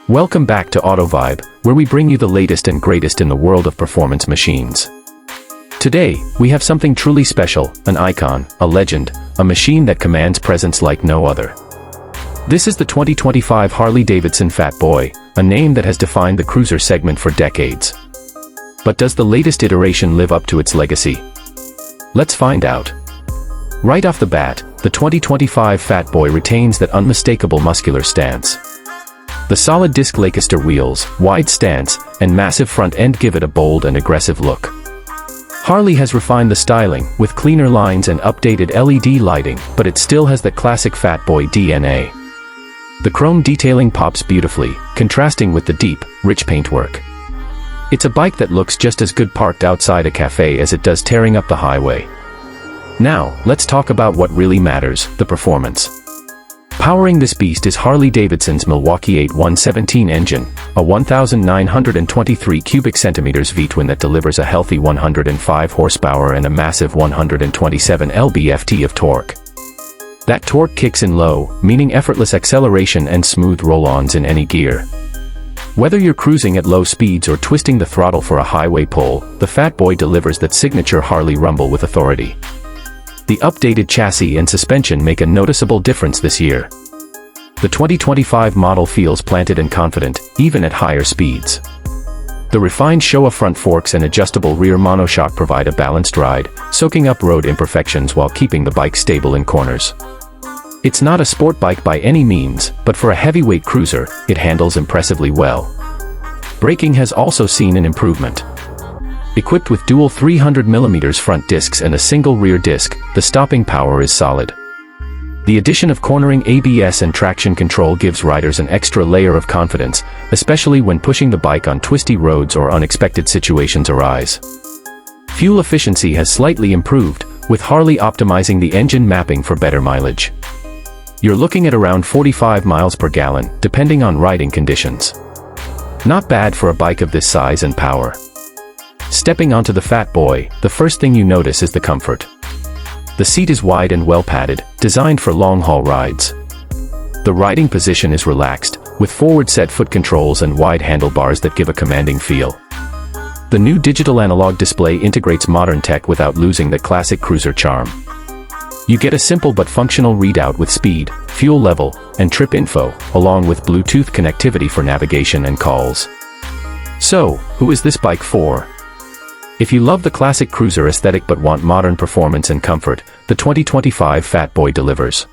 Welcome back to Auto Vibe, where we bring you the latest and greatest in the world of performance machines. Today, we have something truly special, an icon, a legend, a machine that commands presence like no other. This is the 2025 Harley-Davidson Fat Boy, a name that has defined the cruiser segment for decades. But does the latest iteration live up to its legacy? Let's find out. Right off the bat, the 2025 Fat Boy retains that unmistakable muscular stance. The solid disc Lancaster wheels, wide stance, and massive front end give it a bold and aggressive look. Harley has refined the styling, with cleaner lines and updated LED lighting, but it still has the classic Fat Boy DNA. The chrome detailing pops beautifully, contrasting with the deep, rich paintwork. It's a bike that looks just as good parked outside a cafe as it does tearing up the highway. Now, let's talk about what really matters, the performance. Powering this beast is Harley-Davidson's Milwaukee-Eight 117 engine, a 1,923 cubic centimeters V-twin that delivers a healthy 105 horsepower and a massive 127 lb-ft of torque. That torque kicks in low, meaning effortless acceleration and smooth roll-ons in any gear. Whether you're cruising at low speeds or twisting the throttle for a highway pull, the Fat Boy delivers that signature Harley rumble with authority. The updated chassis and suspension make a noticeable difference this year. The 2025 model feels planted and confident, even at higher speeds. The refined Showa front forks and adjustable rear monoshock provide a balanced ride, soaking up road imperfections while keeping the bike stable in corners. It's not a sport bike by any means, but for a heavyweight cruiser, it handles impressively well. Braking has also seen an improvement. Equipped with dual 300mm front discs and a single rear disc, the stopping power is solid. The addition of cornering ABS and traction control gives riders an extra layer of confidence, especially when pushing the bike on twisty roads or unexpected situations arise. Fuel efficiency has slightly improved, with Harley optimizing the engine mapping for better mileage. You're looking at around 45 miles per gallon, depending on riding conditions. Not bad for a bike of this size and power. Stepping onto the Fat Boy, the first thing you notice is the comfort. The seat is wide and well padded, designed for long-haul rides. The riding position is relaxed, with forward-set foot controls and wide handlebars that give a commanding feel. The new digital analog display integrates modern tech without losing the classic cruiser charm. You get a simple but functional readout with speed, fuel level, and trip info, along with Bluetooth connectivity for navigation and calls. So, who is this bike for? If you love the classic cruiser aesthetic but want modern performance and comfort, the 2025 Fat Boy delivers.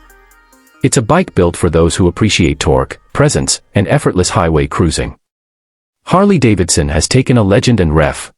It's a bike built for those who appreciate torque, presence, and effortless highway cruising. Harley-Davidson has taken a legend and ref.